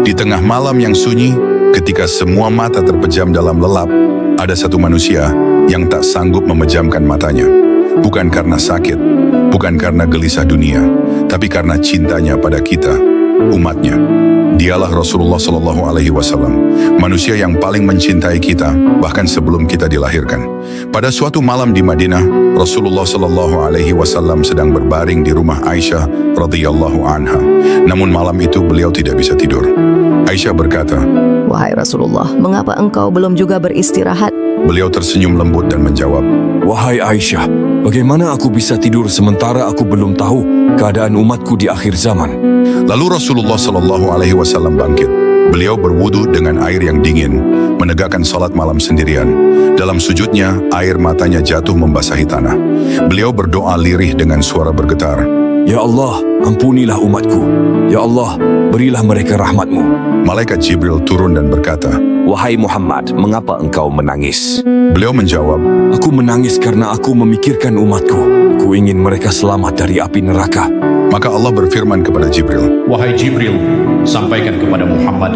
Di tengah malam yang sunyi, ketika semua mata terpejam dalam lelap, ada satu manusia yang tak sanggup memejamkan matanya. Bukan karena sakit, bukan karena gelisah dunia, tapi karena cintanya pada kita, umatnya. Dialah Rasulullah Shallallahu Alaihi Wasallam, manusia yang paling mencintai kita bahkan sebelum kita dilahirkan. Pada suatu malam di Madinah, Rasulullah Shallallahu Alaihi Wasallam sedang berbaring di rumah Aisyah radhiyallahu anha. Namun malam itu beliau tidak bisa tidur. Aisyah berkata, "Wahai Rasulullah, mengapa engkau belum juga beristirahat?" Beliau tersenyum lembut dan menjawab, Wahai Aisyah, bagaimana aku bisa tidur sementara aku belum tahu keadaan umatku di akhir zaman? Lalu Rasulullah Shallallahu Alaihi Wasallam bangkit. Beliau berwudu dengan air yang dingin, menegakkan salat malam sendirian. Dalam sujudnya, air matanya jatuh membasahi tanah. Beliau berdoa lirih dengan suara bergetar. Ya Allah, ampunilah umatku. Ya Allah, berilah mereka rahmat-Mu. Malaikat Jibril turun dan berkata, Wahai Muhammad, mengapa engkau menangis? beliau menjawab, Aku menangis karena aku memikirkan umatku. Aku ingin mereka selamat dari api neraka. maka Allah berfirman kepada Jibril, Wahai Jibril, sampaikan kepada Muhammad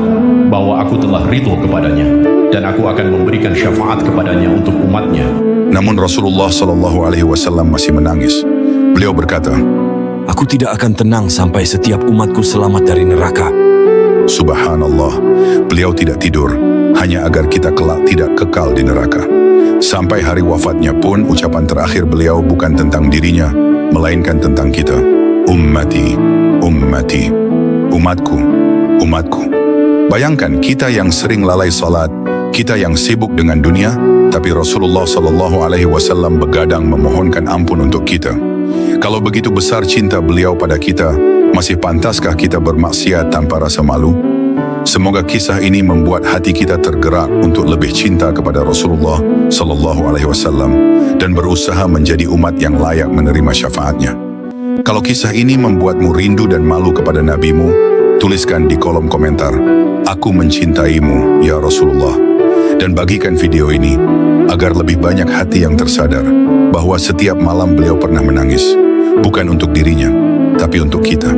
bahwa aku telah ridho kepadanya dan aku akan memberikan syafaat kepadanya untuk umatnya. namun Rasulullah Shallallahu Alaihi Wasallam masih menangis. Beliau berkata, Aku tidak akan tenang sampai setiap umatku selamat dari neraka. Subhanallah, beliau tidak tidur, hanya agar kita kelak tidak kekal di neraka. Sampai hari wafatnya pun ucapan terakhir beliau bukan tentang dirinya, melainkan tentang kita. Ummati, ummati, umatku, umatku. Bayangkan kita yang sering lalai salat, kita yang sibuk dengan dunia, tapi Rasulullah Shallallahu Alaihi Wasallam begadang memohonkan ampun untuk kita. Kalau begitu besar cinta beliau pada kita, masih pantaskah kita bermaksiat tanpa rasa malu? Semoga kisah ini membuat hati kita tergerak untuk lebih cinta kepada Rasulullah Shallallahu Alaihi Wasallam dan berusaha menjadi umat yang layak menerima syafaatnya. Kalau kisah ini membuatmu rindu dan malu kepada nabimu, tuliskan di kolom komentar, "Aku mencintaimu, ya Rasulullah." Dan bagikan video ini agar lebih banyak hati yang tersadar bahwa setiap malam beliau pernah menangis, bukan untuk dirinya, tapi untuk kita.